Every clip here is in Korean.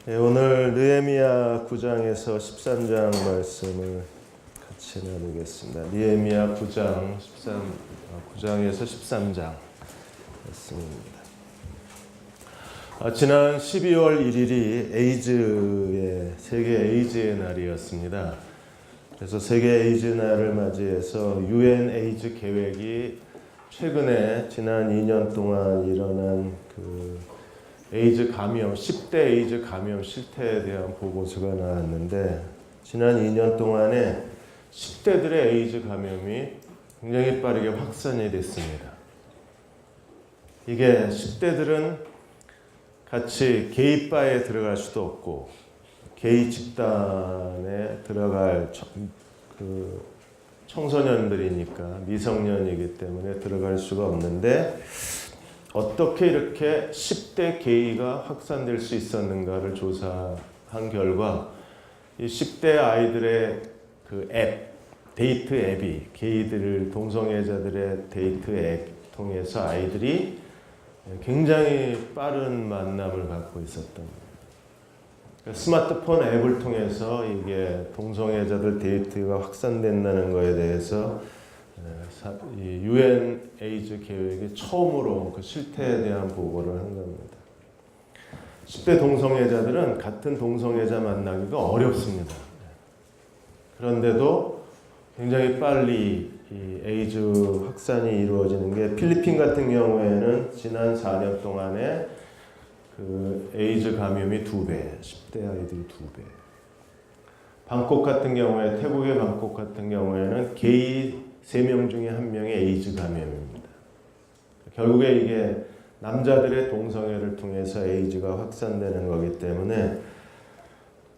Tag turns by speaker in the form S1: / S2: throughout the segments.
S1: 네, 오늘 느헤미야 9장에서 13장 말씀을 같이 나누겠습니다. 느헤미야 9장에서 13장 말씀입니다. 지난 12월 1일이 세계 에이즈의 날이었습니다. 그래서 세계 에이즈 날을 맞이해서 UN 에이즈 계획이 최근에 지난 2년 동안 일어난 에이즈 감염, 10대 에이즈 감염 실태에 대한 보고서가 나왔는데, 지난 2년 동안에 10대들의 에이즈 감염이 굉장히 빠르게 확산이 됐습니다. 이게 10대들은 같이 게이바에 들어갈 수도 없고, 게이 집단에 들어갈 청소년들이니까 미성년이기 때문에 들어갈 수가 없는데, 어떻게 이렇게 10대 게이가 확산될 수 있었는가를 조사한 결과 이 10대 아이들의 데이트 앱이 게이들 동성애자들의 데이트 앱 통해서 아이들이 굉장히 빠른 만남을 갖고 있었던 거예요. 스마트폰 앱을 통해서 이게 동성애자들 데이트가 확산된다는 것에 대해서 UN 에이즈 계획이 처음으로 그 실태에 대한 보고를 한 겁니다. 10대 동성애자들은 같은 동성애자 만나기가 어렵습니다. 그런데도 굉장히 빨리 이 에이즈 확산이 이루어지는 게, 필리핀 같은 경우에는 지난 4년 동안에 에이즈 감염이 2배, 10대 아이들이 2배. 방콕 같은 경우에, 태국의 방콕 같은 경우에는 게이 3명 중에 1명이 에이즈 감염입니다. 결국에 이게 남자들의 동성애를 통해서 에이즈가 확산되는 거기 때문에,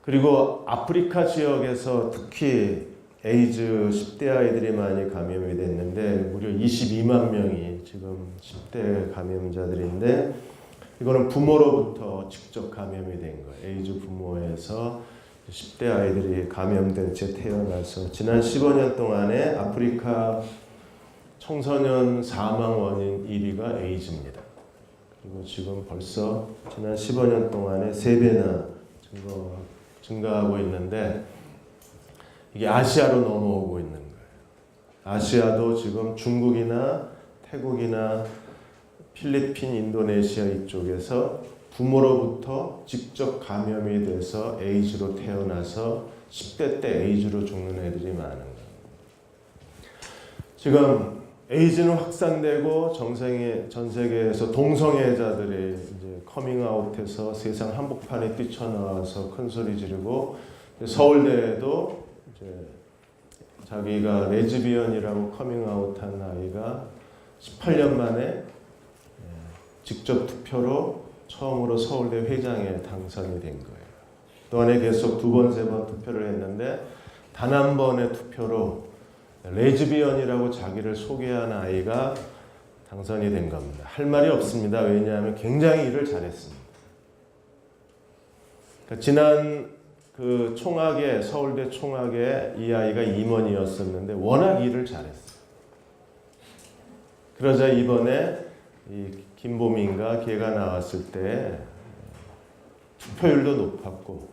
S1: 그리고 아프리카 지역에서 특히 에이즈 10대 아이들이 많이 감염이 됐는데, 무려 22만 명이 지금 10대 감염자들인데, 이거는 부모로부터 직접 감염이 된 거예요. 에이즈 부모에서 10대 아이들이 감염된 채 태어나서 지난 15년 동안에 아프리카 청소년 사망 원인 1위가 에이즈입니다. 그리고 지금 벌써 지난 15년 동안에 3배나 증가하고 있는데, 이게 아시아로 넘어오고 있는 거예요. 아시아도 지금 중국이나 태국이나 필리핀, 인도네시아 이쪽에서 부모로부터 직접 감염이 돼서 에이즈로 태어나서 10대 때 에이즈로 죽는 애들이 많은 거예요. 지금 에이즈는 확산되고 전 세계에서 동성애자들이 이제 커밍아웃해서 세상 한복판에 뛰쳐나와서 큰 소리 지르고, 서울대에도 이제 자기가 레즈비언이라고 커밍아웃한 아이가 18년 만에 직접 투표로 처음으로 서울대 회장에 당선이 된 거예요. 그동안에 계속 2번, 3번 투표를 했는데, 단 한 번의 투표로 레즈비언이라고 자기를 소개한 아이가 당선이 된 겁니다. 할 말이 없습니다. 왜냐하면 굉장히 일을 잘했습니다. 그러니까 지난 서울대 총학에 이 아이가 임원이었었는데 워낙 일을 잘했어요. 그러자 이번에 이 김보민가 걔가 나왔을 때 투표율도 높았고,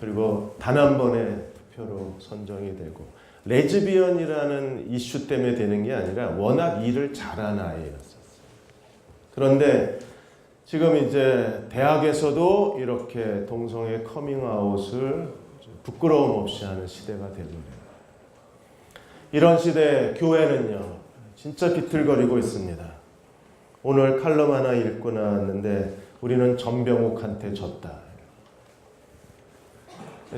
S1: 그리고 단 한 번의 투표로 선정이 되고, 레즈비언이라는 이슈 때문에 되는 게 아니라 워낙 일을 잘한 아이였었어요. 그런데 지금 이제 대학에서도 이렇게 동성애 커밍아웃을 부끄러움 없이 하는 시대가 되거든요. 이런 시대에 교회는요, 진짜 비틀거리고 있습니다. 오늘 칼럼 하나 읽고 나왔는데, 우리는 전병욱한테 졌다.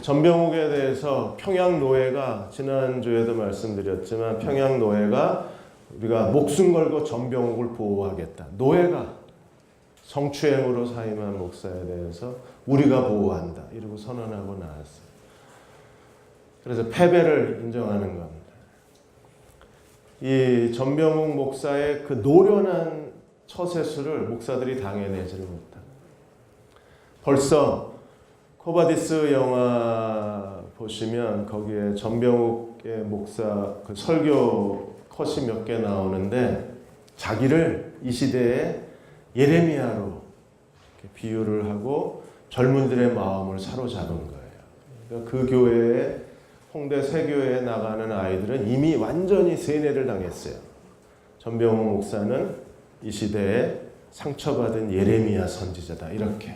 S1: 전병욱에 대해서 평양노회가, 지난주에도 말씀드렸지만 평양노회가 우리가 목숨 걸고 전병욱을 보호하겠다. 노회가 성추행으로 사임한 목사에 대해서 우리가 보호한다. 이러고 선언하고 나왔어요. 그래서 패배를 인정하는 겁니다. 이 전병욱 목사의 그 노련한 처세술을 목사들이 당해내지를 못합니다. 벌써 코바디스 영화 보시면 거기에 전병욱의 목사 설교 컷이 몇 개 나오는데, 자기를 이 시대에 예레미야로 비유를 하고 젊은들의 마음을 사로잡은 거예요. 그러니까 그 교회에 홍대 새교회에 나가는 아이들은 이미 완전히 세뇌를 당했어요. 전병호 목사는 이 시대에 상처받은 예레미야 선지자다. 이렇게.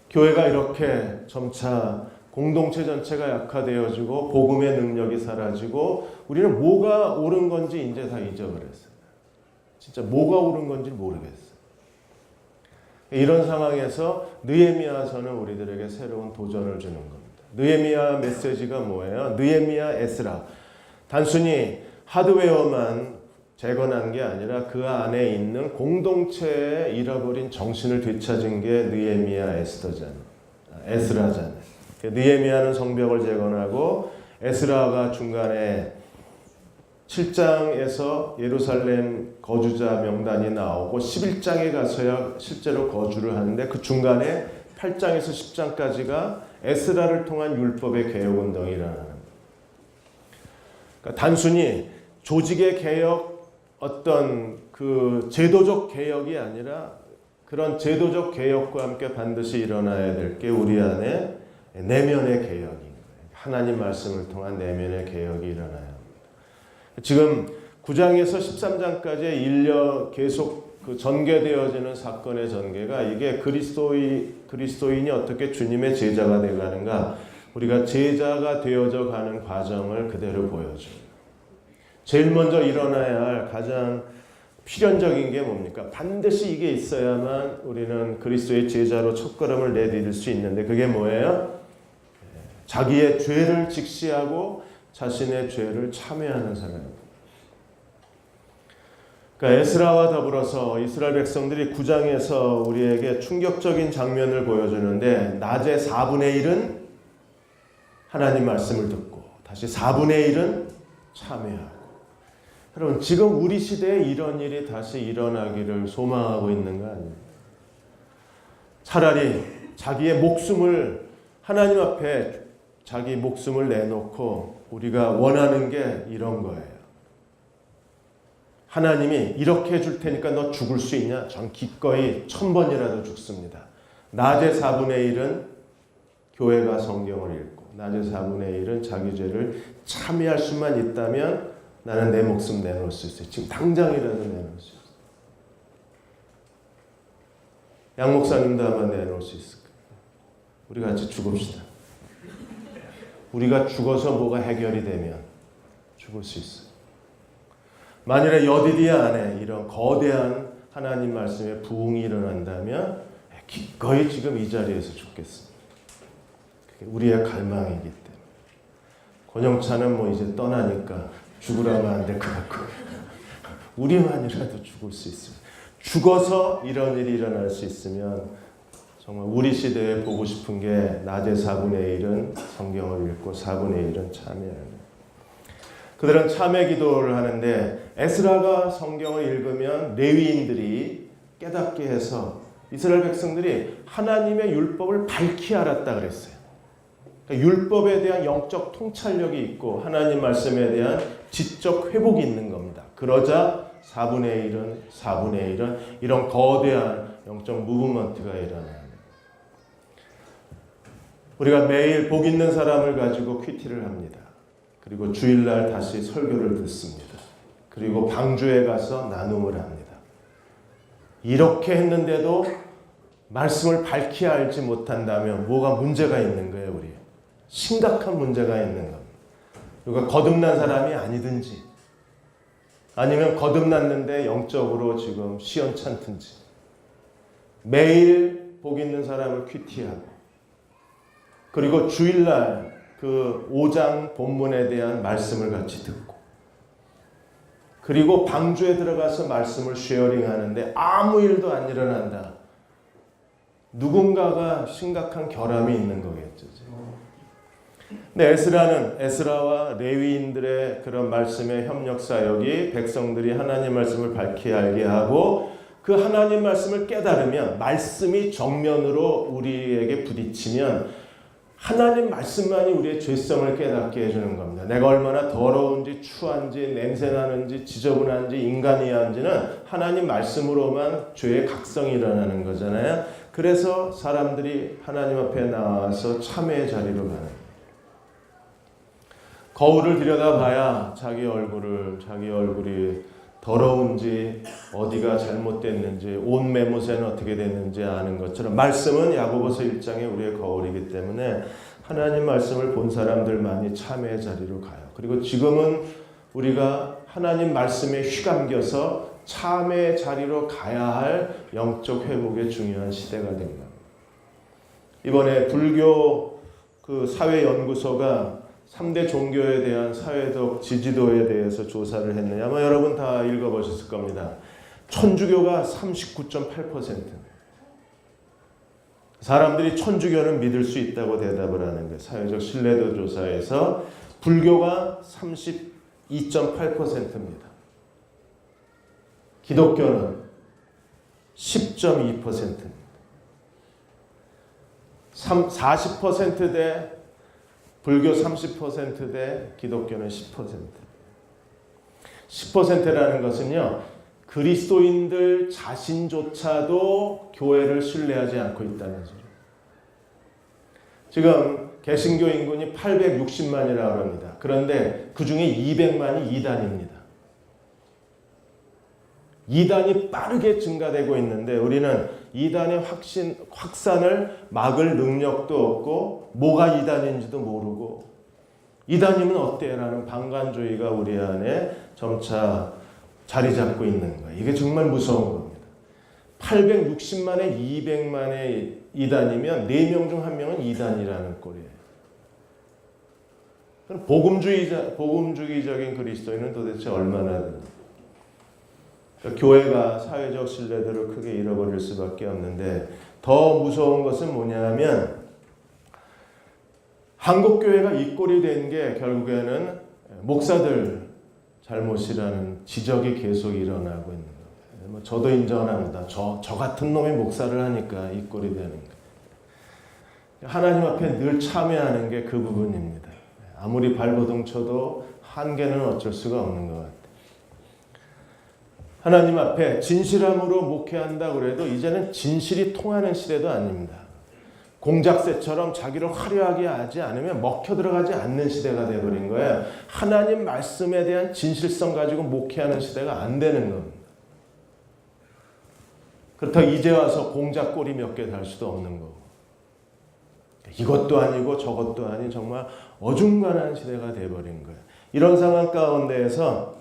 S1: 교회가 이렇게 점차 공동체 전체가 약화되어지고 복음의 능력이 사라지고 우리는 뭐가 옳은 건지 이제 다 잊어버렸어요. 진짜 뭐가 옳은 건지 모르겠어요. 이런 상황에서 느헤미야서는 우리들에게 새로운 도전을 주는 겁니다. 느헤미야 메시지가 뭐예요? 느헤미야 에스라. 단순히 하드웨어만 재건한 게 아니라 그 안에 있는 공동체의 잃어버린 정신을 되찾은 게 느헤미야 에스라잖아요. 느헤미야는 성벽을 재건하고 에스라가 중간에 7장에서 예루살렘 거주자 명단이 나오고 11장에 가서야 실제로 거주를 하는데 그 중간에 8장에서 10장까지가 에스라를 통한 율법의 개혁운동이 일어나는 거예요. 그러니까 단순히 조직의 개혁, 어떤 그 제도적 개혁이 아니라 그런 제도적 개혁과 함께 반드시 일어나야 될 게 우리 안에 내면의 개혁인 거예요. 하나님 말씀을 통한 내면의 개혁이 일어나야 합니다. 지금 9장에서 13장까지 계속 그 전개되어지는 사건의 전개가 이게 그리스도인이 어떻게 주님의 제자가 되어가는가, 우리가 제자가 되어져 가는 과정을 그대로 보여줘요. 제일 먼저 일어나야 할 가장 필연적인 게 뭡니까? 반드시 이게 있어야만 우리는 그리스도의 제자로 첫걸음을 내디딜 수 있는데 그게 뭐예요? 자기의 죄를 직시하고 자신의 죄를 참회하는 사람입니다. 그러니까 에스라와 더불어서 이스라엘 백성들이 9장에서 우리에게 충격적인 장면을 보여주는데 낮의 4분의 1은 하나님 말씀을 듣고 다시 4분의 1은 참회하고. 여러분 지금 우리 시대에 이런 일이 다시 일어나기를 소망하고 있는 거 아니에요? 차라리 자기의 목숨을 하나님 앞에 자기 목숨을 내놓고 우리가 원하는 게 이런 거예요. 하나님이 이렇게 해줄 테니까 너 죽을 수 있냐? 전 기꺼이 1000번이라도 죽습니다. 낮의 4분의 1은 교회가 성경을 읽고 낮의 4분의 1은 자기 죄를 참여할 수만 있다면 나는 내 목숨 내놓을 수 있어요. 지금 당장이라도 내놓을 수 있어요. 양 목사님도 아마 내놓을 수 있을 거예요. 우리 같이 죽읍시다. 우리가 죽어서 뭐가 해결이 되면 죽을 수 있어요. 만일에 여디디아 안에 이런 거대한 하나님 말씀의 부흥이 일어난다면 기꺼이 지금 이 자리에서 죽겠습니다. 그게 우리의 갈망이기 때문에. 권영찬은 뭐 이제 떠나니까 죽으라면 안 될 것 같고 우리만이라도 죽을 수 있어요. 죽어서 이런 일이 일어날 수 있으면 정말 우리 시대에 보고 싶은 게 낮의 4분의 1은 성경을 읽고 4분의 1은 참여하는. 그들은 참회 기도를 하는데 에스라가 성경을 읽으면 레위인들이 깨닫게 해서 이스라엘 백성들이 하나님의 율법을 밝히 알았다 그랬어요. 그러니까 율법에 대한 영적 통찰력이 있고 하나님 말씀에 대한 지적 회복이 있는 겁니다. 그러자 4분의 1은 이런 거대한 영적 무브먼트가 일어나요. 우리가 매일 복 있는 사람을 가지고 큐티를 합니다. 그리고 주일날 다시 설교를 듣습니다. 그리고 방주에 가서 나눔을 합니다. 이렇게 했는데도 말씀을 밝히 알지 못한다면 뭐가 문제가 있는 거예요, 우리. 심각한 문제가 있는 겁니다. 누가 거듭난 사람이 아니든지 아니면 거듭났는데 영적으로 지금 시원찮든지 매일 복 있는 사람을 큐티하고 그리고 주일날 그 5장 본문에 대한 말씀을 같이 듣고 그리고 방주에 들어가서 말씀을 쉐어링하는데 아무 일도 안 일어난다. 누군가가 심각한 결함이 있는 거겠죠. 근데 에스라와 레위인들의 그런 말씀의 협력 사역이 백성들이 하나님 말씀을 밝히 알게 하고 그 하나님 말씀을 깨달으면 말씀이 정면으로 우리에게 부딪히면 하나님 말씀만이 우리의 죄성을 깨닫게 해주는 겁니다. 내가 얼마나 더러운지 추한지 냄새나는지 지저분한지 인간이한지는 하나님 말씀으로만 죄의 각성이 일어나는 거잖아요. 그래서 사람들이 하나님 앞에 나와서 참회의 자리로 가는 거예요. 거울을 들여다봐야 자기 얼굴이 더러운지 어디가 잘못됐는지 옷 매무새는 어떻게 됐는지 아는 것처럼 말씀은 야고보서 1장의 우리의 거울이기 때문에 하나님 말씀을 본 사람들만이 참회의 자리로 가요. 그리고 지금은 우리가 하나님 말씀에 휘감겨서 참회의 자리로 가야 할 영적 회복의 중요한 시대가 된 겁니다. 이번에 불교 그 사회연구소가 3대 종교에 대한 사회적 지지도에 대해서 조사를 했느냐 아마 여러분 다 읽어보셨을 겁니다. 천주교가 39.8%. 사람들이 천주교는 믿을 수 있다고 대답을 하는 거예요. 사회적 신뢰도 조사에서 불교가 32.8%입니다. 기독교는 10.2%입니다. 40%대 불교 30%대 기독교는 10%. 10%라는 것은요. 그리스도인들 자신조차도 교회를 신뢰하지 않고 있다는 소리. 지금 개신교 인구는 860만이라고 합니다. 그런데 그 중에 200만이 이단입니다. 이단이 빠르게 증가되고 있는데 우리는 이단의 확산을 막을 능력도 없고 뭐가 이단인지도 모르고 이단이면 어때? 라는 방관주의가 우리 안에 점차 자리 잡고 있는 거예요. 이게 정말 무서운 겁니다. 860만에 200만의 이단이면 4명 중 1명은 이단이라는 꼴이에요. 그럼 복음주의적인 그리스도인은 도대체 얼마나 되나? 교회가 사회적 신뢰도를 크게 잃어버릴 수밖에 없는데 더 무서운 것은 뭐냐면 한국교회가 이 꼴이 된 게 결국에는 목사들 잘못이라는 지적이 계속 일어나고 있는 거예요. 저도 인정합니다. 저 같은 놈이 목사를 하니까 이 꼴이 되는 거예요. 하나님 앞에 늘 참회하는 게 그 부분입니다. 아무리 발버둥 쳐도 한계는 어쩔 수가 없는 것 같아요. 하나님 앞에 진실함으로 목회한다 그래도 이제는 진실이 통하는 시대도 아닙니다. 공작새처럼 자기를 화려하게 하지 않으면 먹혀 들어가지 않는 시대가 되어버린 거예요. 하나님 말씀에 대한 진실성 가지고 목회하는 시대가 안 되는 겁니다. 그렇다고 이제 와서 공작 꼬리 몇 개 달 수도 없는 거고 이것도 아니고 저것도 아닌 정말 어중간한 시대가 되어버린 거예요. 이런 상황 가운데에서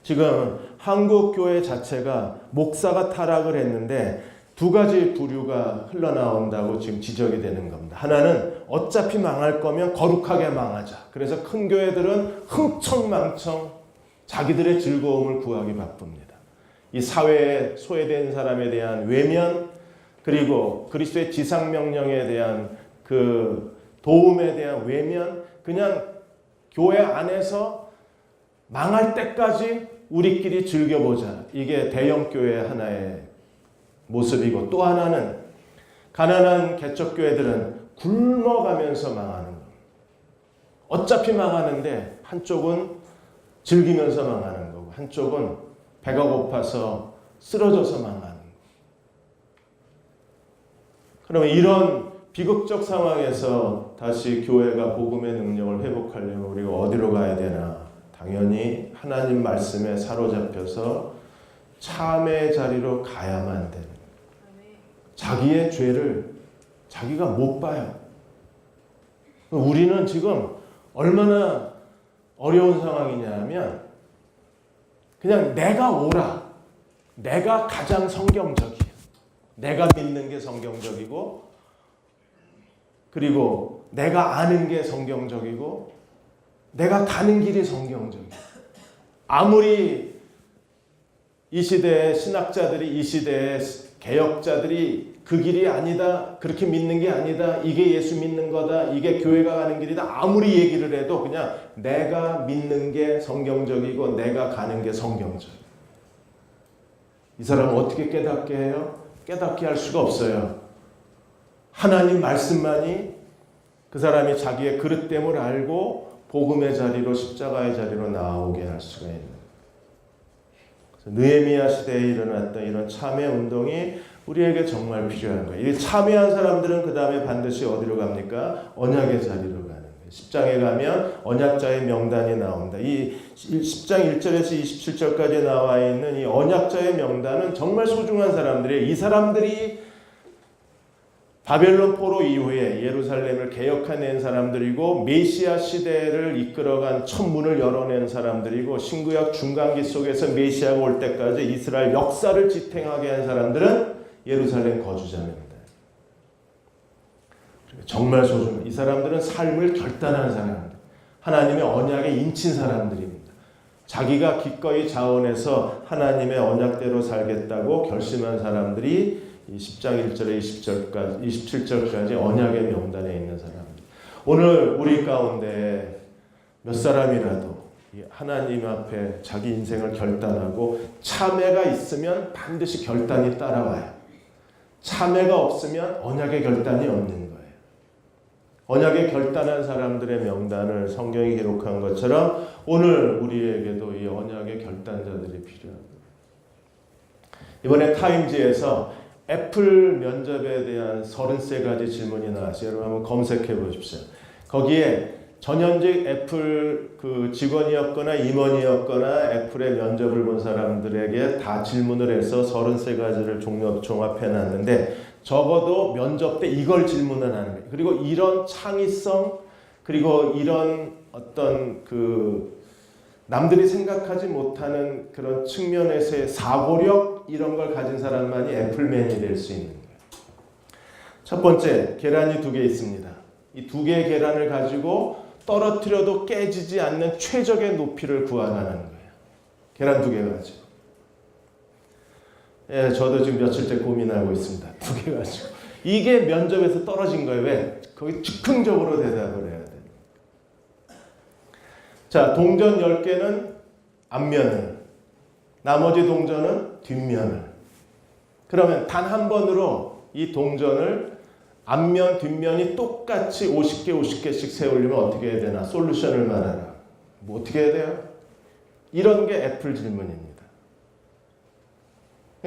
S1: 지금 한국 교회 자체가 목사가 타락을 했는데 두 가지 부류가 흘러나온다고 지금 지적이 되는 겁니다. 하나는 어차피 망할 거면 거룩하게 망하자. 그래서 큰 교회들은 흥청망청 자기들의 즐거움을 구하기 바쁩니다. 이 사회에 소외된 사람에 대한 외면 그리고 그리스도의 지상명령에 대한 그 도움에 대한 외면 그냥 교회 안에서 망할 때까지 우리끼리 즐겨보자. 이게 대형교회 하나의 모습이고 또 하나는 가난한 개척교회들은 굶어가면서 망하는 겁니다. 어차피 망하는데 한쪽은 즐기면서 망하는 거고 한쪽은 배가 고파서 쓰러져서 망하는 거고. 그러면 이런 비극적 상황에서 다시 교회가 복음의 능력을 회복하려면 우리가 어디로 가야 되나? 당연히 하나님 말씀에 사로잡혀서 참회의 자리로 가야만 되는 거예요. 자기의 죄를 자기가 못 봐요. 우리는 지금 얼마나 어려운 상황이냐면 그냥 내가 옳아. 내가 가장 성경적이야. 내가 믿는 게 성경적이고 그리고 내가 아는 게 성경적이고 내가 가는 길이 성경적이야. 아무리 이 시대의 신학자들이 이 시대의 개혁자들이 그 길이 아니다. 그렇게 믿는 게 아니다. 이게 예수 믿는 거다. 이게 교회가 가는 길이다. 아무리 얘기를 해도 그냥 내가 믿는 게 성경적이고 내가 가는 게 성경적. 이 사람은 어떻게 깨닫게 해요? 깨닫게 할 수가 없어요. 하나님 말씀만이 그 사람이 자기의 그릇됨을 알고 복음의 자리로 십자가의 자리로 나오게 할 수가 있는 거예요. 느헤미야 시대에 일어났던 이런 참회 운동이 우리에게 정말 필요한 거예요. 이 참여한 사람들은 그 다음에 반드시 어디로 갑니까? 언약의 자리로 가는 거예요. 10장에 가면 언약자의 명단이 나옵니다. 이 10장 1절에서 27절까지 나와 있는 이 언약자의 명단은 정말 소중한 사람들이에요. 이 사람들이 바벨론 포로 이후에 예루살렘을 개혁해낸 사람들이고 메시아 시대를 이끌어간 첫 문을 열어낸 사람들이고 신구약 중간기 속에서 메시아가 올 때까지 이스라엘 역사를 지탱하게 한 사람들은 예루살렘 거주자입니다. 정말 소중해요. 이 사람들은 삶을 결단한 사람들, 하나님의 언약에 인친 사람들입니다. 자기가 기꺼이 자원해서 하나님의 언약대로 살겠다고 결심한 사람들이 10장 1절에 27절까지 언약의 명단에 있는 사람들. 오늘 우리 가운데 몇 사람이라도 하나님 앞에 자기 인생을 결단하고 참회가 있으면 반드시 결단이 따라와요. 참회가 없으면 언약의 결단이 없는 거예요. 언약에 결단한 사람들의 명단을 성경이 기록한 것처럼 오늘 우리에게도 이 언약의 결단자들이 필요합니다. 이번에 타임지에서 애플 면접에 대한 33가지 질문이 나왔어요. 여러분 한번 검색해 보십시오. 거기에 전현직 애플 그 직원이었거나 임원이었거나 애플의 면접을 본 사람들에게 다 질문을 해서 33가지를 종합해 놨는데 적어도 면접 때 이걸 질문을 하는 거예요. 그리고 이런 창의성 그리고 이런 어떤 그 남들이 생각하지 못하는 그런 측면에서의 사고력 이런 걸 가진 사람만이 애플맨이 될 수 있는 거예요. 첫 번째, 계란이 2개 있습니다. 이 2개의 계란을 가지고 떨어뜨려도 깨지지 않는 최적의 높이를 구하라는 거예요. 계란 2개 가지고. 예, 저도 지금 며칠째 고민하고 있습니다. 2개 가지고. 이게 면접에서 떨어진 거예요. 왜? 거기 즉흥적으로 대답을 해야 돼요. 자, 동전 10개는 앞면을, 나머지 동전은 뒷면을. 그러면 단 한 번으로 이 동전을 앞면, 뒷면이 똑같이 50개씩 세우려면 어떻게 해야 되나? 솔루션을 말하라. 뭐 어떻게 해야 돼요? 이런 게 애플 질문입니다.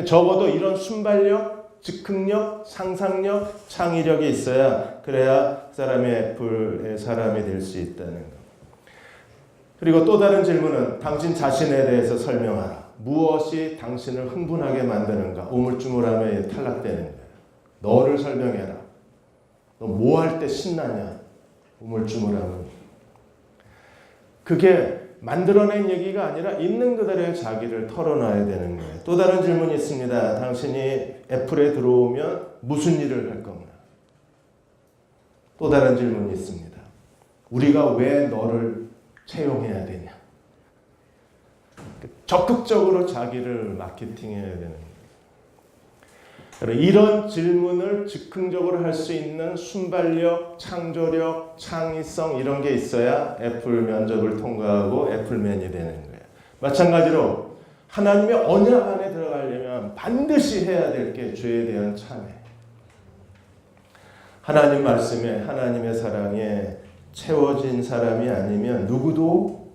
S1: 적어도 이런 순발력, 즉흥력, 상상력, 창의력이 있어야 그래야 사람이 애플의 사람이 될 수 있다는 거. 그리고 또 다른 질문은 당신 자신에 대해서 설명하라. 무엇이 당신을 흥분하게 만드는가? 우물쭈물하며 탈락되는 거예요. 너를 설명해라. 너 뭐 할 때 신나냐? 우물쭈물하면. 그게 만들어낸 얘기가 아니라 있는 그대로의 자기를 털어놔야 되는 거예요. 또 다른 질문이 있습니다. 당신이 애플에 들어오면 무슨 일을 할 건가? 또 다른 질문이 있습니다. 우리가 왜 너를 채용해야 되냐? 적극적으로 자기를 마케팅해야 되는 거예요. 이런 질문을 즉흥적으로 할 수 있는 순발력, 창조력, 창의성 이런 게 있어야 애플 면접을 통과하고 애플맨이 되는 거예요. 마찬가지로 하나님의 언약 안에 들어가려면 반드시 해야 될 게 죄에 대한 참회. 하나님 말씀에 하나님의 사랑에 채워진 사람이 아니면 누구도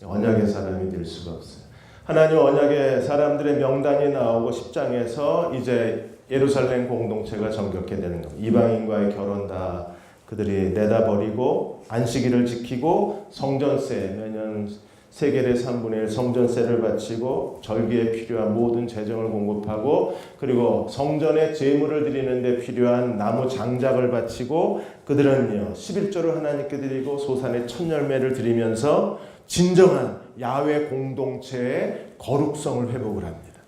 S1: 언약의 사람이 될 수가 없어요. 하나님 언약의 사람들의 명단이 나오고 10장에서 이제 예루살렘 공동체가 정결케 되는 겁니다. 이방인과의 결혼 다 그들이 내다버리고 안식일을 지키고 성전세 매년 세겔의 3분의 1 성전세를 바치고 절기에 필요한 모든 재정을 공급하고 그리고 성전에 제물을 드리는 데 필요한 나무 장작을 바치고 그들은요 11조를 하나님께 드리고 소산의 첫 열매를 드리면서 진정한 야훼 공동체의 거룩성을 회복을 합니다.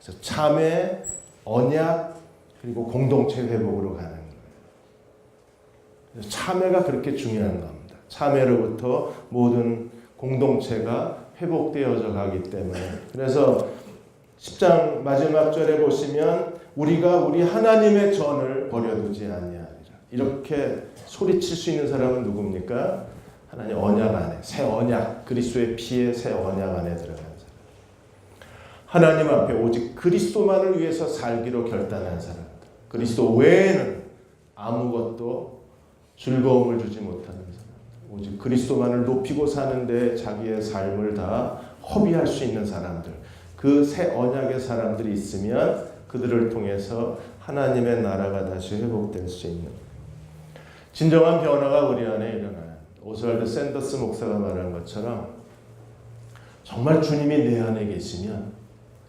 S1: 그래서 참회, 언약 그리고 공동체 회복으로 가는 거예요. 참회가 그렇게 중요한 겁니다. 참회로부터 모든 공동체가 회복되어져 가기 때문에 그래서 10장 마지막 절에 보시면 우리가 우리 하나님의 전을 버려두지 아니하리라. 이렇게 소리칠 수 있는 사람은 누굽니까? 하나님 언약 안에 새 언약 그리스도의 피에 새 언약 안에 들어간 사람. 하나님 앞에 오직 그리스도만을 위해서 살기로 결단한 사람들. 그리스도 외에는 아무것도 즐거움을 주지 못하는 사람. 오직 그리스도만을 높이고 사는데 자기의 삶을 다 허비할 수 있는 사람들. 그 새 언약의 사람들이 있으면 그들을 통해서 하나님의 나라가 다시 회복될 수 있는 진정한 변화가 우리 안에 일어나요. 오스왈드 샌더스 목사가 말한 것처럼 정말 주님이 내 안에 계시면,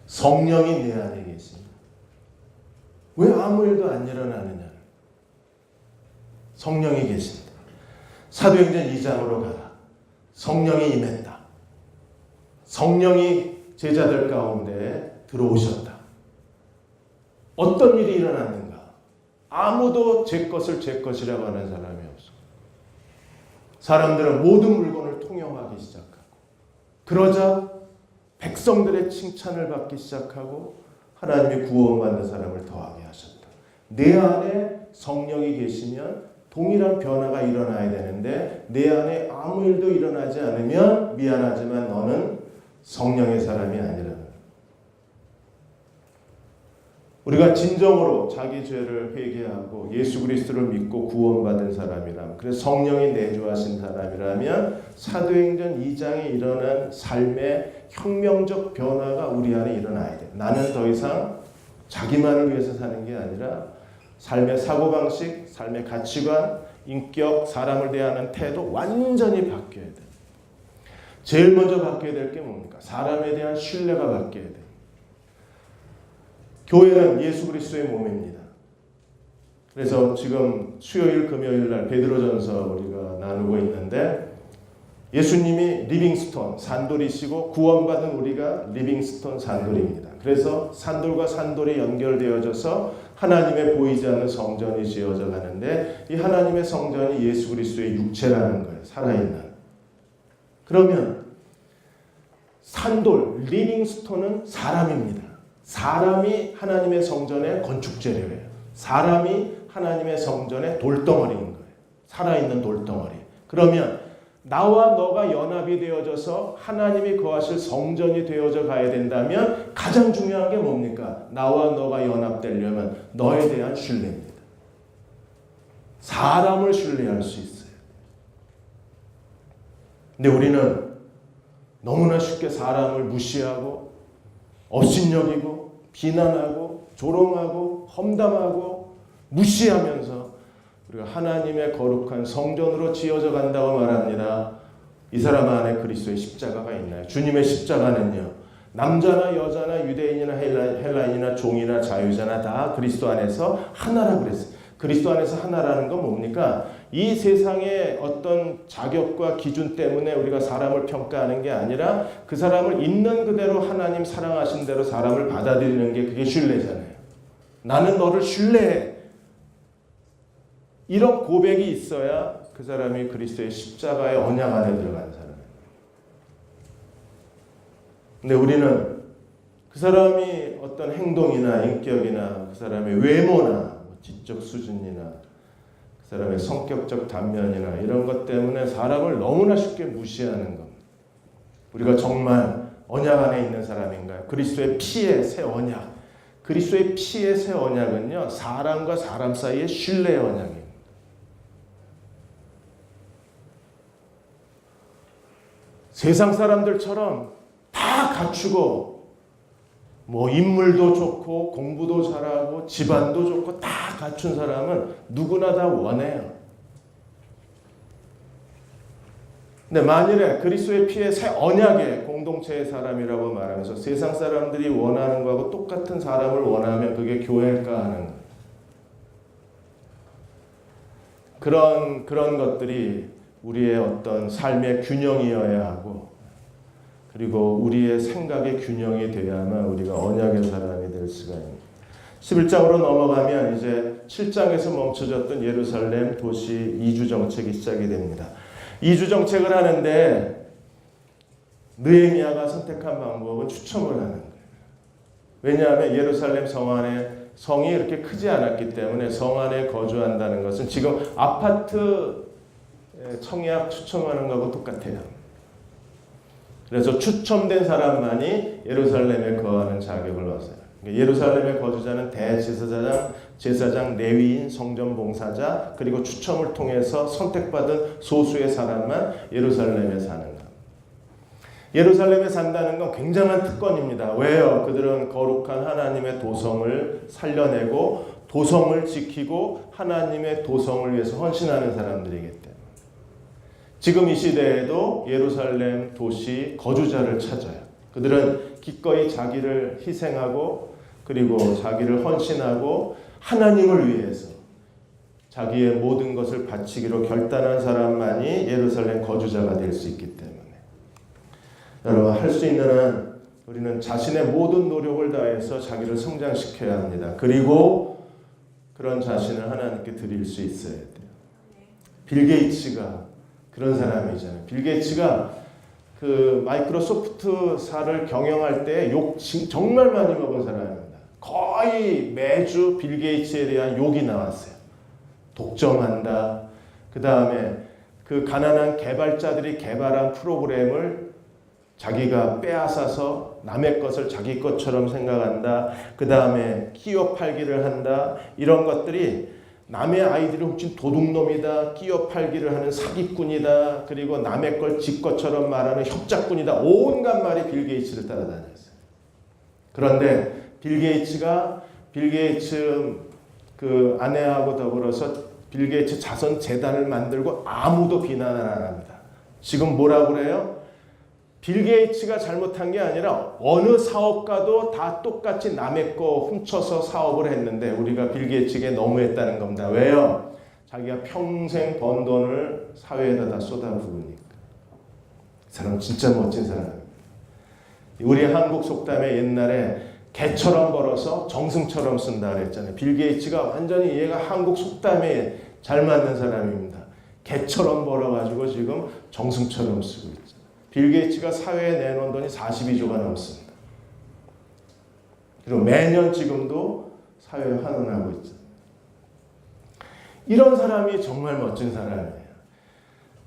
S1: 성령이 내 안에 계시면 왜 아무 일도 안 일어나느냐? 성령이 계신다. 사도행전 2장으로 가라. 성령이 임했다. 성령이 제자들 가운데 들어오셨다. 어떤 일이 일어났는가? 아무도 제 것을 제 것이라고 하는 사람이 없어. 사람들은 모든 물건을 통용하기 시작하고, 그러자 백성들의 칭찬을 받기 시작하고 하나님이 구원받는 사람을 더하게 하셨다. 내 안에 성령이 계시면 동일한 변화가 일어나야 되는데 내 안에 아무 일도 일어나지 않으면 미안하지만 너는 성령의 사람이 아니라는. 우리가 진정으로 자기 죄를 회개하고 예수 그리스도를 믿고 구원받은 사람이라면, 그래서 성령이 내주하신 사람이라면 사도행전 2장에 일어난 삶의 혁명적 변화가 우리 안에 일어나야 돼. 나는 더 이상 자기만을 위해서 사는 게 아니라 삶의 사고방식, 삶의 가치관, 인격, 사람을 대하는 태도 완전히 바뀌어야 돼. 제일 먼저 바뀌어야 될 게 뭡니까? 사람에 대한 신뢰가 바뀌어야 돼. 교회는 예수 그리스도의 몸입니다. 그래서 지금 수요일, 금요일 날 베드로전서 우리가 나누고 있는데 예수님이 리빙스톤, 산돌이시고 구원받은 우리가 리빙스톤 산돌입니다. 그래서 산돌과 산돌이 연결되어져서 하나님의 보이지 않는 성전이 지어져 가는데 이 하나님의 성전이 예수 그리스도의 육체라는 거예요. 살아있는. 그러면 산돌, 리빙스톤은 사람입니다. 사람이 하나님의 성전의 건축재료예요. 사람이 하나님의 성전의 돌덩어리인 거예요. 살아있는 돌덩어리. 그러면 나와 너가 연합이 되어져서 하나님이 거하실 성전이 되어져 가야 된다면 가장 중요한 게 뭡니까? 나와 너가 연합되려면 너에 대한 신뢰입니다. 사람을 신뢰할 수 있어요. 근데 우리는 너무나 쉽게 사람을 무시하고 업신여기고 비난하고 조롱하고 험담하고 무시하면서 우리가 하나님의 거룩한 성전으로 지어져 간다고 말합니다. 이 사람 안에 그리스도의 십자가가 있나요? 주님의 십자가는요, 남자나 여자나 유대인이나 헬라인이나 종이나 자유자나 다 그리스도 안에서 하나라고 그랬어요. 그리스도 안에서 하나라는 건 뭡니까? 이 세상의 어떤 자격과 기준 때문에 우리가 사람을 평가하는 게 아니라 그 사람을 있는 그대로 하나님 사랑하신 대로 사람을 받아들이는 게 그게 신뢰잖아요. 나는 너를 신뢰해. 이런 고백이 있어야 그 사람이 그리스도의 십자가의 언약 안에 들어가는 사람이에요. 근데 우리는 그 사람이 어떤 행동이나 인격이나 그 사람의 외모나 지적 수준이나 그 사람의 성격적 단면이나 이런 것 때문에 사람을 너무나 쉽게 무시하는 겁니다. 우리가 정말 언약 안에 있는 사람인가요? 그리스도의 피의 새 언약. 그리스도의 피의 새 언약은요, 사람과 사람 사이의 신뢰의 언약입니다. 세상 사람들처럼 다 갖추고 뭐 인물도 좋고 공부도 잘하고 집안도 좋고 다 갖춘 사람은 누구나 다 원해요. 근데 만일에 그리스도의 피의 새 언약의 공동체의 사람이라고 말하면서 세상 사람들이 원하는 거하고 똑같은 사람을 원하면 그게 교회일까 하는 거예요. 그런 것들이 우리의 어떤 삶의 균형이어야 하고, 그리고 우리의 생각의 균형이 돼야만 우리가 언약의 사람이 될 수가 있습니다. 11장으로 넘어가면 이제 7장에서 멈춰졌던 예루살렘 도시 이주 정책이 시작이 됩니다. 이주 정책을 하는데 느헤미야가 선택한 방법은 추첨을 하는 거예요. 왜냐하면 예루살렘 성 안에 성이 이렇게 크지 않았기 때문에 성 안에 거주한다는 것은 지금 아파트 청약 추첨하는 거하고 똑같아요. 그래서 추첨된 사람만이 예루살렘에 거하는 자격을 얻어요. 예루살렘의 거주자는 대제사장, 제사장, 레위인, 성전 봉사자, 그리고 추첨을 통해서 선택받은 소수의 사람만 예루살렘에 사는 것. 예루살렘에 산다는 건 굉장한 특권입니다. 왜요? 그들은 거룩한 하나님의 도성을 살려내고 도성을 지키고 하나님의 도성을 위해서 헌신하는 사람들이기 때문에 지금 이 시대에도 예루살렘 도시 거주자를 찾아요. 그들은 기꺼이 자기를 희생하고 그리고 자기를 헌신하고 하나님을 위해서 자기의 모든 것을 바치기로 결단한 사람만이 예루살렘 거주자가 될 수 있기 때문에 여러분, 할 수 있는 한 우리는 자신의 모든 노력을 다해서 자기를 성장시켜야 합니다. 그리고 그런 자신을 하나님께 드릴 수 있어야 돼요. 빌 게이츠가 그런 사람이잖아요. 빌 게이츠가 그 마이크로소프트사를 경영할 때 욕 정말 많이 먹은 사람입니다. 거의 매주 빌 게이츠에 대한 욕이 나왔어요. 독점한다. 그 다음에 그 가난한 개발자들이 개발한 프로그램을 자기가 빼앗아서 남의 것을 자기 것처럼 생각한다. 그 다음에 끼어 팔기를 한다. 이런 것들이 남의 아이들을 훔친 도둑놈이다. 끼어 팔기를 하는 사기꾼이다. 그리고 남의 걸 지 것처럼 말하는 협작꾼이다. 온갖 말이 빌 게이츠를 따라다녔어요. 그런데 빌 게이츠 그 아내하고 더불어서 빌 게이츠 자선 재단을 만들고 아무도 비난을 안 합니다. 지금 뭐라고 그래요? 빌 게이츠가 잘못한 게 아니라 어느 사업가도 다 똑같이 남의 거 훔쳐서 사업을 했는데 우리가 빌 게이츠에게 너무했다는 겁니다. 왜요? 자기가 평생 번 돈을 사회에다 다 쏟아부으니까. 그 사람 진짜 멋진 사람입니다. 우리 한국 속담에 옛날에 개처럼 벌어서 정승처럼 쓴다 그랬잖아요. 빌 게이츠가 완전히 얘가 한국 속담에 잘 맞는 사람입니다. 개처럼 벌어가지고 지금 정승처럼 쓰고 있죠. 빌 게이츠가 사회에 내놓은 돈이 42조가 넘습니다. 그리고 매년 지금도 사회에 환원하고 있죠. 이런 사람이 정말 멋진 사람이에요.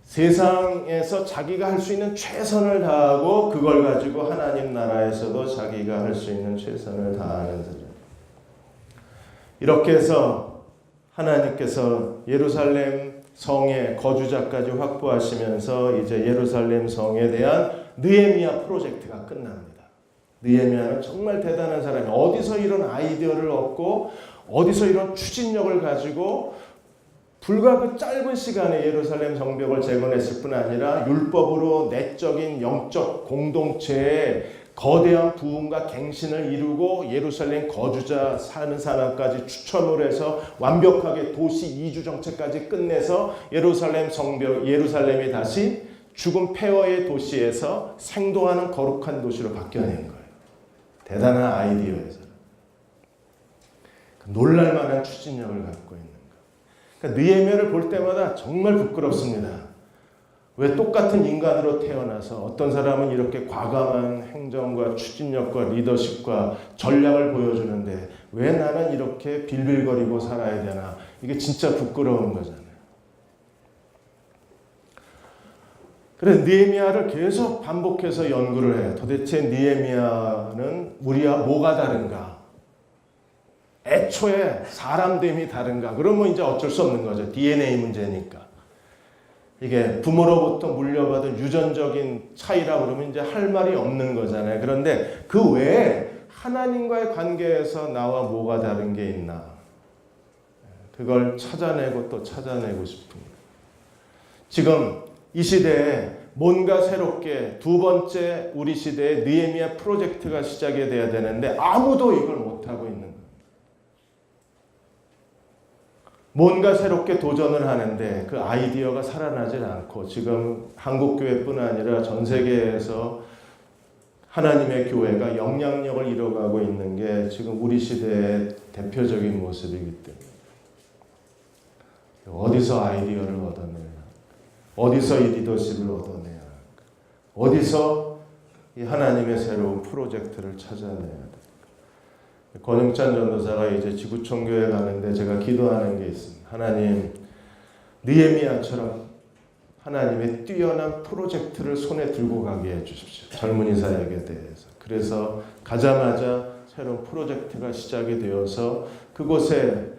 S1: 세상에서 자기가 할 수 있는 최선을 다하고 그걸 가지고 하나님 나라에서도 자기가 할 수 있는 최선을 다하는 사람. 이렇게 해서 하나님께서 예루살렘 성의 거주자까지 확보하시면서 이제 예루살렘 성에 대한 느헤미야 프로젝트가 끝납니다. 느헤미야는 정말 대단한 사람이 어디서 이런 아이디어를 얻고 어디서 이런 추진력을 가지고 불과 그 짧은 시간에 예루살렘 성벽을 재건했을 뿐 아니라 율법으로 내적인 영적 공동체에 거대한 부흥과 갱신을 이루고 예루살렘 거주자 사는 사람까지 추천을 해서 완벽하게 도시 이주 정책까지 끝내서 예루살렘 성벽, 예루살렘이 다시 죽은 폐허의 도시에서 생동하는 거룩한 도시로 바뀌어낸 거예요. 대단한 아이디어에서. 놀랄만한 추진력을 갖고 있는 거예요. 그러니까 느헤미야를 볼 때마다 정말 부끄럽습니다. 왜 똑같은 인간으로 태어나서 어떤 사람은 이렇게 과감한 행정과 추진력과 리더십과 전략을 보여주는데 왜 나는 이렇게 빌빌거리고 살아야 되나. 이게 진짜 부끄러운 거잖아요. 그래서 느헤미야를 계속 반복해서 연구를 해요. 도대체 느헤미야는 우리와 뭐가 다른가? 애초에 사람됨이 다른가? 그러면 이제 어쩔 수 없는 거죠. DNA 문제니까. 이게 부모로부터 물려받은 유전적인 차이라 그러면 이제 할 말이 없는 거잖아요. 그런데 그 외에 하나님과의 관계에서 나와 뭐가 다른 게 있나? 그걸 찾아내고 또 찾아내고 싶습니다. 지금 이 시대에 뭔가 새롭게 두 번째 우리 시대에 느헤미야 프로젝트가 시작이 돼야 되는데 아무도 이걸 못하고 있는 거예요. 뭔가 새롭게 도전을 하는데 그 아이디어가 살아나질 않고 지금 한국교회뿐 아니라 전 세계에서 하나님의 교회가 영향력을 잃어가고 있는 게 지금 우리 시대의 대표적인 모습이기 때문에 어디서 아이디어를 얻어내야 어디서 이 리더십을 얻어내야 어디서 이 하나님의 새로운 프로젝트를 찾아내야 돼. 권영찬 전도사가 이제 지구촌교회 가는데 제가 기도하는 게 있습니다. 하나님, 느헤미야처럼 하나님의 뛰어난 프로젝트를 손에 들고 가게 해주십시오. 젊은이 사역에 대해서. 그래서 가자마자 새로운 프로젝트가 시작이 되어서 그곳에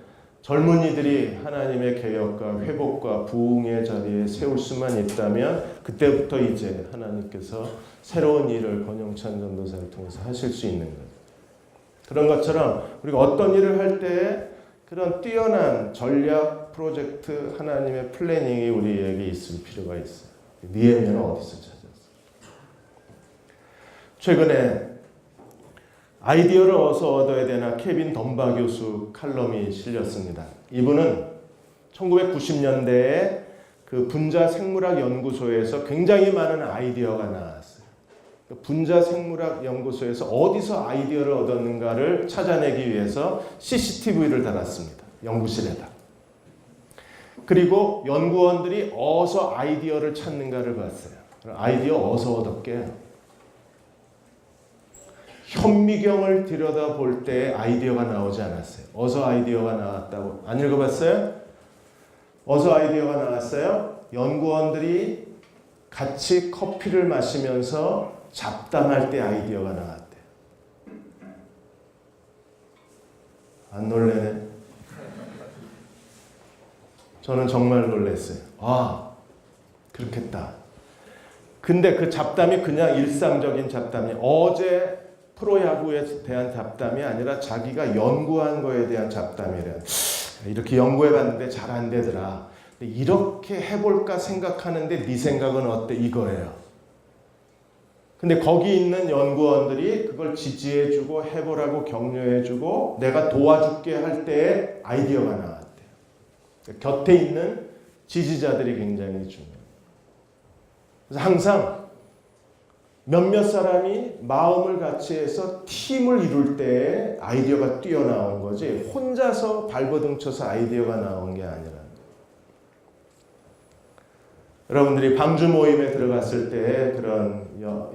S1: 젊은이들이 하나님의 개혁과 회복과 부흥의 자리에 세울 수만 있다면 그때부터 이제 하나님께서 새로운 일을 권영찬 전도사를 통해서 하실 수 있는 거예요. 그런 것처럼 우리가 어떤 일을 할 때 그런 뛰어난 전략, 프로젝트, 하나님의 플래닝이 우리에게 있을 필요가 있어요. 느헤미야는 어디서 찾았어요? 최근에 아이디어를 어디서 얻어야 되나 케빈 덤바 교수 칼럼이 실렸습니다. 이분은 1990년대에 그 분자 생물학 연구소에서 굉장히 많은 아이디어가 나왔어요. 분자 생물학 연구소에서 어디서 아이디어를 얻었는가를 찾아내기 위해서 CCTV를 달았습니다. 연구실에다. 그리고 연구원들이 어디서 아이디어를 찾는가를 봤어요. 아이디어 어디서 얻었게? 현미경을 들여다볼 때 아이디어가 나오지 않았어요. 어디서 아이디어가 나왔다고? 안 읽어봤어요? 어디서 아이디어가 나왔어요? 연구원들이 같이 커피를 마시면서 잡담할 때 아이디어가 나왔대요. 안 놀래네? 저는 정말 놀랐어요. 아, 그렇겠다. 근데 그 잡담이 그냥 일상적인 잡담이 어제 프로야구에 대한 잡담이 아니라 자기가 연구한 거에 대한 잡담이래요. 이렇게 연구해봤는데 잘 안 되더라. 이렇게 해볼까 생각하는데 네 생각은 어때? 이거예요. 근데 거기 있는 연구원들이 그걸 지지해주고 해보라고 격려해주고 내가 도와줄게 할 때에 아이디어가 나왔대요. 곁에 있는 지지자들이 굉장히 중요해요. 그래서 항상 몇몇 사람이 마음을 같이 해서 팀을 이룰 때 아이디어가 뛰어나온 거지 혼자서 발버둥 쳐서 아이디어가 나온 게 아니라. 여러분들이 방주 모임에 들어갔을 때 그런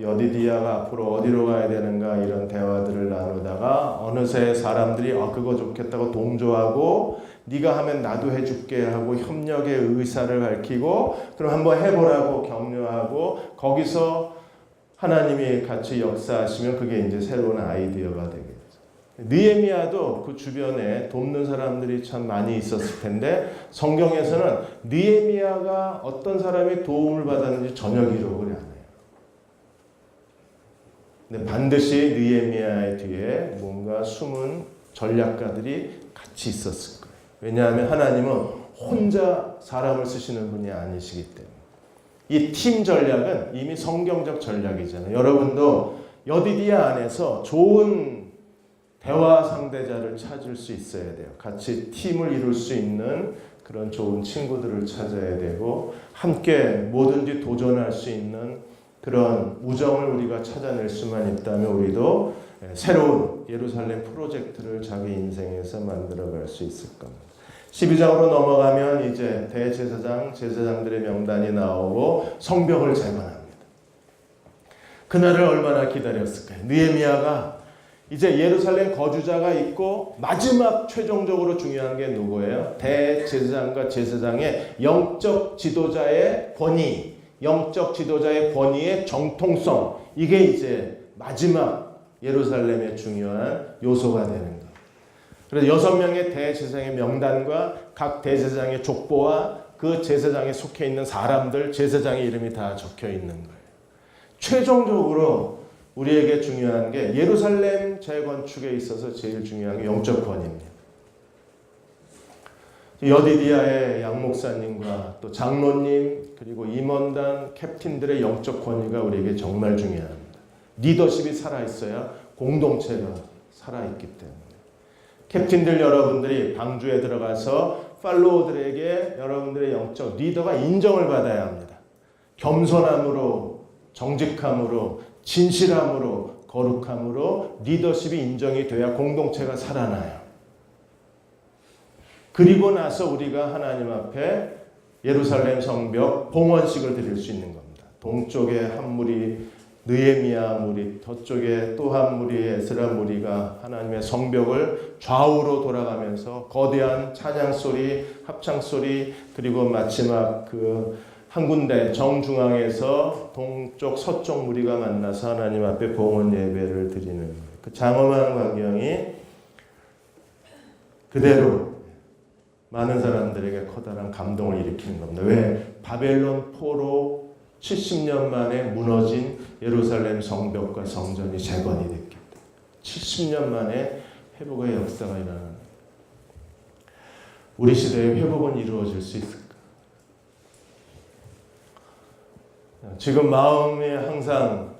S1: 여디디아가 앞으로 어디로 가야 되는가 이런 대화들을 나누다가 어느새 사람들이 그거 좋겠다고 동조하고 네가 하면 나도 해줄게 하고 협력의 의사를 밝히고 그럼 한번 해보라고 격려하고 거기서 하나님이 같이 역사하시면 그게 이제 새로운 아이디어가 되겠죠. 느헤미야도 그 주변에 돕는 사람들이 참 많이 있었을 텐데 성경에서는 느헤미야가 어떤 사람의 도움을 받았는지 전혀 기록을 안 해요. 근데 반드시 느헤미야의 뒤에 뭔가 숨은 전략가들이 같이 있었을 거예요. 왜냐하면 하나님은 혼자 사람을 쓰시는 분이 아니시기 때문에. 이 팀 전략은 이미 성경적 전략이잖아요. 여러분도 여디디아 안에서 좋은 대화 상대자를 찾을 수 있어야 돼요. 같이 팀을 이룰 수 있는 그런 좋은 친구들을 찾아야 되고 함께 뭐든지 도전할 수 있는 그런 우정을 우리가 찾아낼 수만 있다면 우리도 새로운 예루살렘 프로젝트를 자기 인생에서 만들어갈 수 있을 겁니다. 12장으로 넘어가면 이제 대제사장, 제사장들의 명단이 나오고 성벽을 재건합니다. 그날을 얼마나 기다렸을까요? 느헤미야가 이제 예루살렘 거주자가 있고 마지막 최종적으로 중요한 게 누구예요? 대제사장과 제사장의 영적 지도자의 권위, 영적 지도자의 권위의 정통성, 이게 이제 마지막 예루살렘의 중요한 요소가 되는 거예요. 그래서 6명의 대제사장의 명단과 각 대제사장의 족보와 그 제사장에 속해 있는 사람들, 제사장의 이름이 다 적혀 있는 거예요. 최종적으로 우리에게 중요한 게 예루살렘 재건축에 있어서 제일 중요한 게 영적 권위입니다. 여디디아의 양목사님과 또 장로님 그리고 임원단 캡틴들의 영적 권위가 우리에게 정말 중요합니다. 리더십이 살아있어야 공동체가 살아있기 때문에. 캡틴들 여러분들이 방주에 들어가서 팔로워들에게 여러분들의 영적 리더가 인정을 받아야 합니다. 겸손함으로, 정직함으로, 진실함으로, 거룩함으로 리더십이 인정이 돼야 공동체가 살아나요. 그리고 나서 우리가 하나님 앞에 예루살렘 성벽 봉헌식을 드릴 수 있는 겁니다. 동쪽에 한 무리 느헤미야 무리, 저쪽에 또 한 무리 에스라 무리가 하나님의 성벽을 좌우로 돌아가면서 거대한 찬양 소리, 합창 소리, 그리고 마지막 그 한 군데 정중앙에서 동쪽 서쪽 무리가 만나서 하나님 앞에 봉헌 예배를 드리는 그 장엄한 광경이 그대로 많은 사람들에게 커다란 감동을 일으키는 겁니다. 왜? 바벨론 포로 70년 만에 무너진 예루살렘 성벽과 성전이 재건이 됐기 때문에 70년 만에 회복의 역사가 일어나는, 우리 시대에 회복은 이루어질 수 있을까? 지금 마음이 항상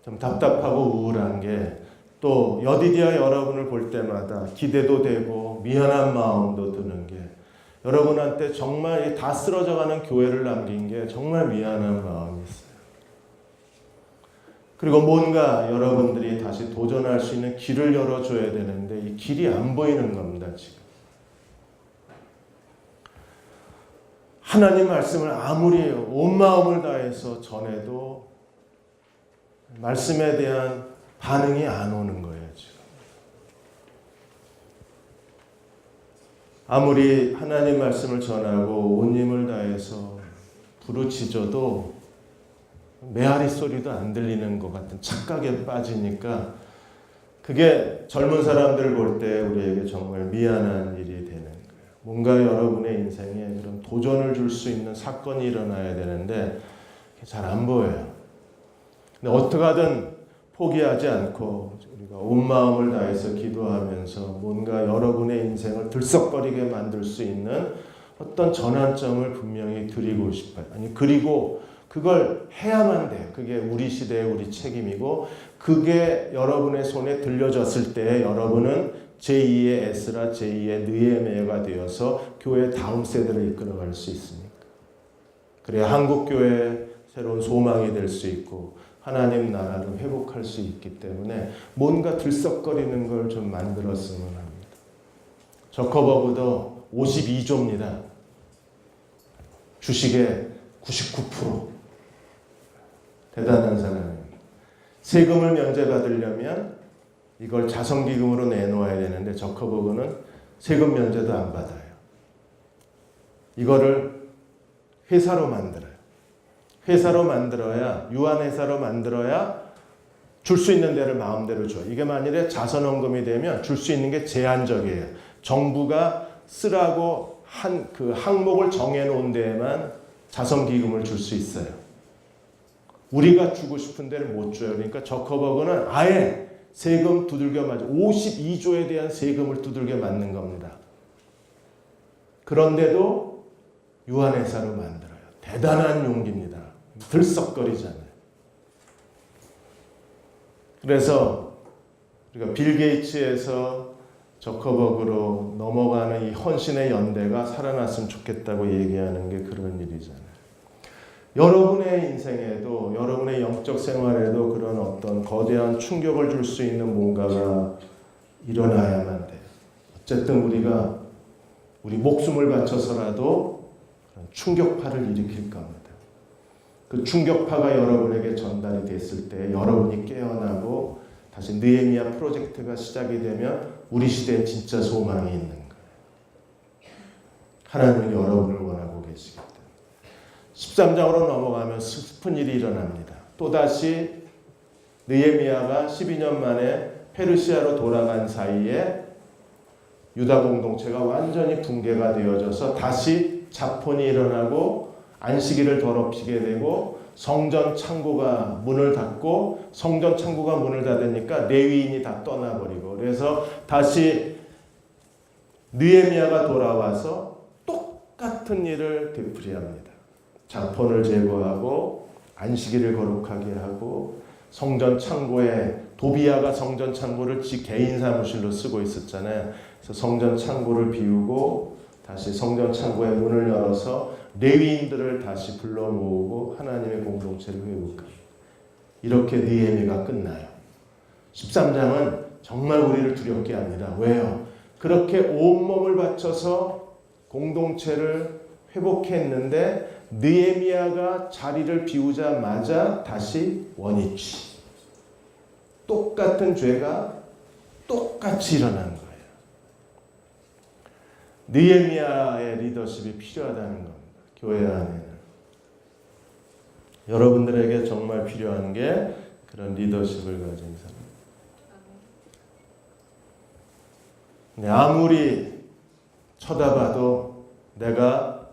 S1: 좀 답답하고 우울한 게, 또 여디디아 여러분을 볼 때마다 기대도 되고 미안한 마음도 드는 게, 여러분한테 정말 다 쓰러져가는 교회를 남긴 게 정말 미안한 마음이 있어요. 그리고 뭔가 여러분들이 다시 도전할 수 있는 길을 열어줘야 되는데 이 길이 안 보이는 겁니다, 지금. 하나님 말씀을 아무리 온 마음을 다해서 전해도 말씀에 대한 반응이 안 오는 거예요, 지금. 아무리 하나님 말씀을 전하고 온 힘을 다해서 부르짖어도 메아리 소리도 안 들리는 것 같은 착각에 빠지니까, 그게 젊은 사람들 볼 때 우리에게 정말 미안한 일이 되는 거예요. 뭔가 여러분의 인생에 그런 도전을 줄 수 있는 사건이 일어나야 되는데 잘 안 보여요. 근데 어떻게 하든 포기하지 않고 우리가 온 마음을 다해서 기도하면서 뭔가 여러분의 인생을 들썩거리게 만들 수 있는 어떤 전환점을 분명히 드리고 싶어요. 아니, 그리고 그걸 해야만 돼요. 그게 우리 시대의 우리 책임이고, 그게 여러분의 손에 들려졌을 때 여러분은 제2의 에스라, 제2의 느헤미야가 되어서 교회 다음 세대를 이끌어갈 수 있습니다. 그래야 한국교회의 새로운 소망이 될 수 있고 하나님 나라를 회복할 수 있기 때문에 뭔가 들썩거리는 걸 좀 만들었으면 합니다. 저커버그도 52조입니다. 주식의 99%. 대단한 사람입니다. 세금을 면제받으려면 이걸 자선기금으로 내놓아야 되는데 저커버그는 세금 면제도 안 받아요. 이거를 회사로 만들어요. 회사로 만들어야, 유한회사로 만들어야 줄 수 있는 데를 마음대로 줘요. 이게 만일에 자선헌금이 되면 줄 수 있는 게 제한적이에요. 정부가 쓰라고 한 그 항목을 정해놓은 데에만 자선기금을 줄 수 있어요. 우리가 주고 싶은 데를 못 줘요. 그러니까 저커버그는 아예 세금 두들겨 맞아 52조에 대한 세금을 두들겨 맞는 겁니다. 그런데도 유한회사로 만들어요. 대단한 용기입니다. 들썩거리잖아요. 그래서 우리가 빌 게이츠에서 저커버그로 넘어가는 이 헌신의 연대가 살아났으면 좋겠다고 얘기하는 게 그런 일이잖아요. 여러분의 인생에도, 여러분의 영적 생활에도 그런 어떤 거대한 충격을 줄 수 있는 뭔가가 일어나야만 돼요. 어쨌든 우리가 우리 목숨을 바쳐서라도 충격파를 일으킬 겁니다. 그 충격파가 여러분에게 전달이 됐을 때 여러분이 깨어나고 다시 느헤미야 프로젝트가 시작이 되면 우리 시대에 진짜 소망이 있는 거예요. 하나님은 여러분을 원하고 계시기 때문에. 13장으로 넘어가면 슬픈 일이 일어납니다. 또다시 느헤미야가 12년 만에 페르시아로 돌아간 사이에 유다 공동체가 완전히 붕괴가 되어져서 다시 자폰이 일어나고 안식일을 더럽히게 되고 성전 창고가 문을 닫고, 성전 창고가 문을 닫으니까 레위인이 다 떠나버리고, 그래서 다시 느헤미야가 돌아와서 똑같은 일을 되풀이합니다. 자폰을 제거하고 안식일을 거룩하게 하고, 성전 창고에 도비야가 성전 창고를 지 개인 사무실로 쓰고 있었잖아요. 그래서 성전 창고를 비우고 다시 성전 창고의 문을 열어서 레위인들을 다시 불러 모으고 하나님의 공동체를 회복합니다. 이렇게 느헤미야가 끝나요. 13장은 정말 우리를 두렵게 합니다. 왜요? 그렇게 온몸을 바쳐서 공동체를 회복했는데 느헤미야가 자리를 비우자마자 다시 원위치. 똑같은 죄가 똑같이 일어난 거예요. 느헤미야의 리더십이 필요하다는 겁니다. 교회 안에는. 여러분들에게 정말 필요한 게 그런 리더십을 가진 사람. 네, 아무리 쳐다봐도 내가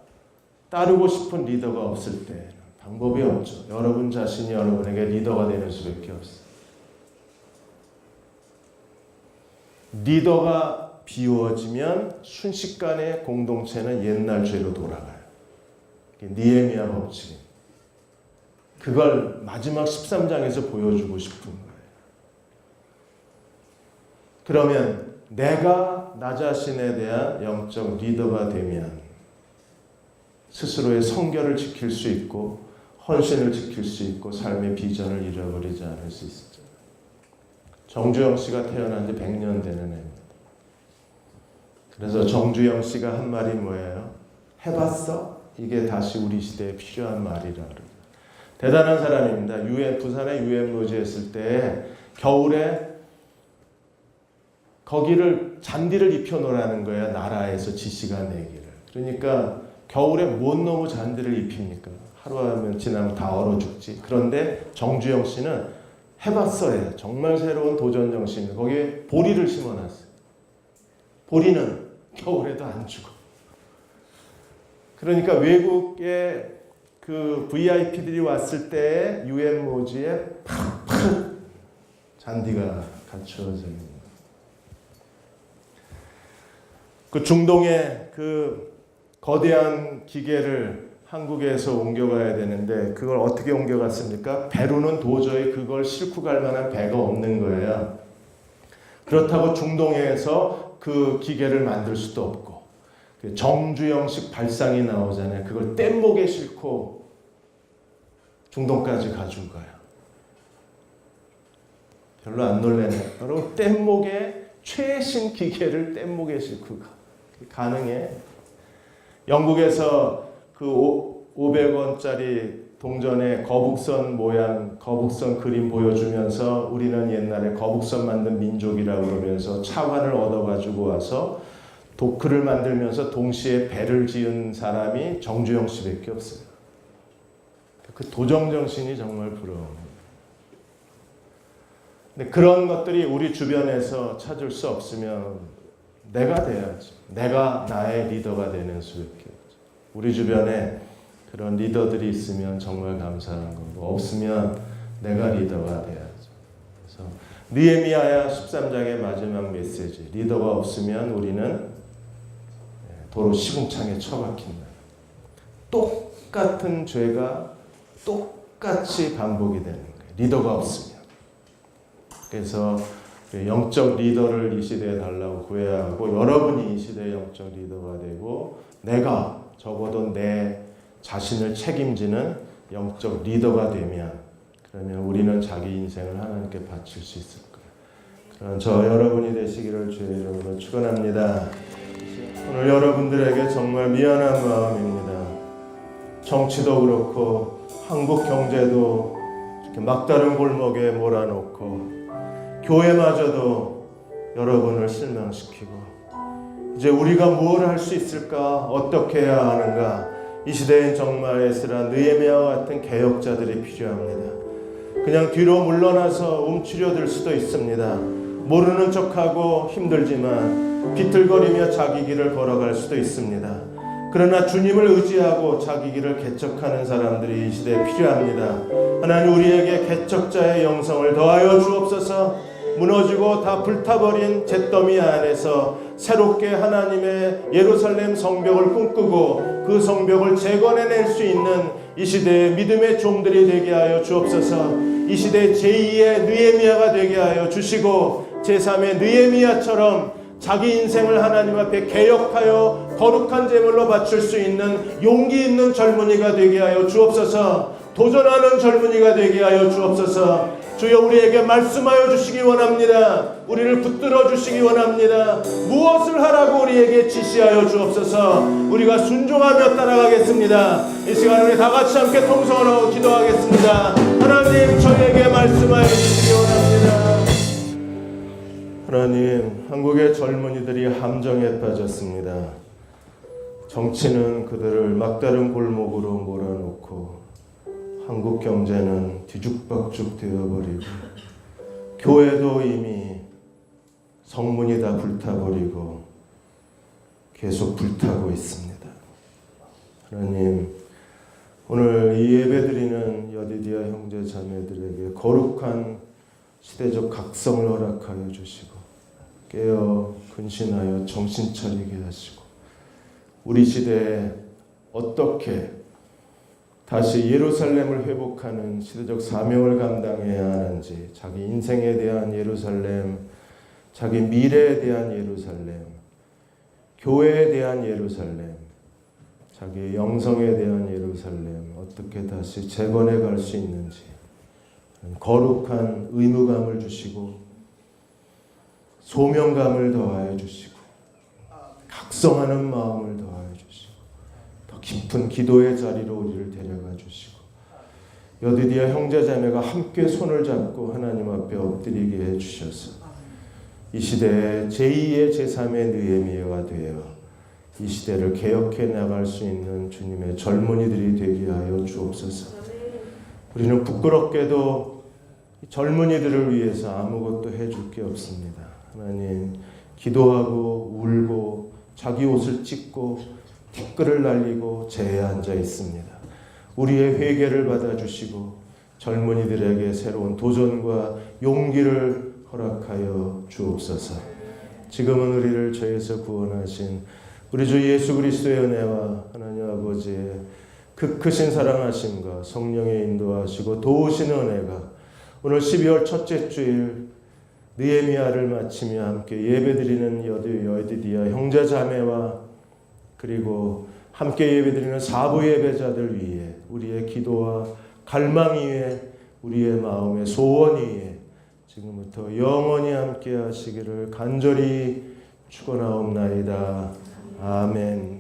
S1: 따르고 싶은 리더가 없을 때 방법이 없죠. 여러분 자신이 여러분에게 리더가 되는 수밖에 없어요. 리더가 비워지면 순식간에 공동체는 옛날 죄로 돌아가요. 느헤미야 법칙입니다. 그걸 마지막 13장에서 보여주고 싶은 거예요. 그러면 내가 나 자신에 대한 영적 리더가 되면 스스로의 성결을 지킬 수 있고 헌신을 지킬 수 있고 삶의 비전을 잃어버리지 않을 수 있죠. 정주영 씨가 태어난 지 100년 되는 해입니다. 그래서 정주영 씨가 한 말이 뭐예요? 해봤어? 이게 다시 우리 시대에 필요한 말이라 그러죠. 대단한 사람입니다. 부산에 유엔로지 했을 때 겨울에 거기를 잔디를 입혀놓으라는 거야. 나라에서 지시가 내기를. 그러니까 겨울에 뭔 놈의 잔디를 입힙니까? 하루 지나면 다 얼어 죽지. 그런데 정주영 씨는 해봤어요. 정말 새로운 도전 정신이. 거기에 보리를 심어놨어요. 보리는 겨울에도 안 죽어. 그러니까 외국의 그 VIP들이 왔을 때 유엔 모지에 팍팍 잔디가 갖추어져 있는 거예요. 그 중동의 그 거대한 기계를 한국에서 옮겨가야 되는데 그걸 어떻게 옮겨갔습니까? 배로는 도저히 그걸 싣고 갈 만한 배가 없는 거예요. 그렇다고 중동에서 그 기계를 만들 수도 없고 정주영식 발상이 나오잖아요. 그걸 뗏목에 싣고 중동까지 가준 거예요. 별로 안 놀라네요. 여러분 뗏목에 최신 기계를 뗏목에 싣고 가능해. 영국에서 그 500원짜리 동전에 거북선 모양, 거북선 그림 보여주면서 우리는 옛날에 거북선 만든 민족이라고 그러면서 차관을 얻어가지고 와서 도크를 만들면서 동시에 배를 지은 사람이 정주영 씨밖에 없어요. 그 도정정신이 정말 부러워요. 근데 그런 것들이 우리 주변에서 찾을 수 없으면 내가 돼야지. 내가 나의 리더가 되는 수밖에 없죠. 우리 주변에 그런 리더들이 있으면 정말 감사한 거고 없으면 내가 리더가 돼야죠. 그래서 느헤미야 13장의 마지막 메시지. 리더가 없으면 우리는 도로 시궁창에 처박힌다. 똑같은 죄가 똑같이 반복이 되는 거예요. 리더가 없으면. 그래서 영적 리더를 이 시대에 달라고 구해야 하고 여러분이 이 시대의 영적 리더가 되고 내가 적어도 내 자신을 책임지는 영적 리더가 되면 그러면 우리는 자기 인생을 하나님께 바칠 수 있을 거예요. 그런 저 여러분이 되시기를 주의 이름으로 축원합니다. 오늘 여러분들에게 정말 미안한 마음입니다. 정치도 그렇고 한국 경제도 이렇게 막다른 골목에 몰아놓고 교회마저도 여러분을 실망시키고 이제 우리가 무엇을 할 수 있을까? 어떻게 해야 하는가? 이 시대엔 정말 에스라, 느헤미야와 같은 개혁자들이 필요합니다. 그냥 뒤로 물러나서 움츠려들 수도 있습니다. 모르는 척하고 힘들지만 비틀거리며 자기 길을 걸어갈 수도 있습니다. 그러나 주님을 의지하고 자기 길을 개척하는 사람들이 이 시대에 필요합니다. 하나님 우리에게 개척자의 영성을 더하여 주옵소서. 무너지고 다 불타버린 잿더미 안에서 새롭게 하나님의 예루살렘 성벽을 꿈꾸고 그 성벽을 재건해낼 수 있는 이 시대의 믿음의 종들이 되게 하여 주옵소서. 이 시대 제2의 느헤미야가 되게 하여 주시고 제3의 느헤미야처럼 자기 인생을 하나님 앞에 개혁하여 거룩한 제물로 바칠 수 있는 용기 있는 젊은이가 되게 하여 주옵소서. 도전하는 젊은이가 되게 하여 주옵소서. 주여 우리에게 말씀하여 주시기 원합니다. 우리를 붙들어 주시기 원합니다. 무엇을 하라고 우리에게 지시하여 주옵소서. 우리가 순종하며 따라가겠습니다. 이 시간 우리 다 같이 함께 통성으로 기도하겠습니다. 하나님 저희에게 말씀하여 주시기 원합니다. 하나님 한국의 젊은이들이 함정에 빠졌습니다. 정치는 그들을 막다른 골목으로 몰아놓고 한국 경제는 뒤죽박죽 되어버리고 교회도 이미 성문이 다 불타버리고 계속 불타고 있습니다. 하나님, 오늘 이 예배드리는 여디디아 형제 자매들에게 거룩한 시대적 각성을 허락하여 주시고 깨어 근신하여 정신 차리게 하시고 우리 시대에 어떻게 다시 예루살렘을 회복하는 시대적 사명을 감당해야 하는지, 자기 인생에 대한 예루살렘, 자기 미래에 대한 예루살렘, 교회에 대한 예루살렘, 자기의 영성에 대한 예루살렘, 어떻게 다시 재건해 갈 수 있는지 거룩한 의무감을 주시고 소명감을 더하여 주시고 각성하는 마음을 더하여 주시고 더 깊은 기도의 자리로 우리를 데려가 주시고 여디디아 형제자매가 함께 손을 잡고 하나님 앞에 엎드리게 해주셔서 이 시대에 제2의 제3의 느헤미야가 되어 이 시대를 개혁해 나갈 수 있는 주님의 젊은이들이 되게 하여 주옵소서. 우리는 부끄럽게도 젊은이들을 위해서 아무것도 해줄 게 없습니다. 하나님, 기도하고 울고 자기 옷을 찢고 티끌을 날리고 제에 앉아 있습니다. 우리의 회개를 받아주시고 젊은이들에게 새로운 도전과 용기를 허락하여 주옵소서. 지금은 우리를 죄에서 구원하신 우리 주 예수 그리스도의 은혜와 하나님 아버지의 그 크신 사랑하심과 성령의 인도하시고 도우시는 은혜가 오늘 12월 첫째 주일 느헤미야를 마치며 함께 예배드리는 여디디아 형제 자매와 그리고 함께 예배드리는 사부 예배자들 위에 우리의 기도와 갈망 위에 우리의 마음의 소원 위에 지금부터 영원히 함께 하시기를 간절히 축원하옵나이다. 아멘.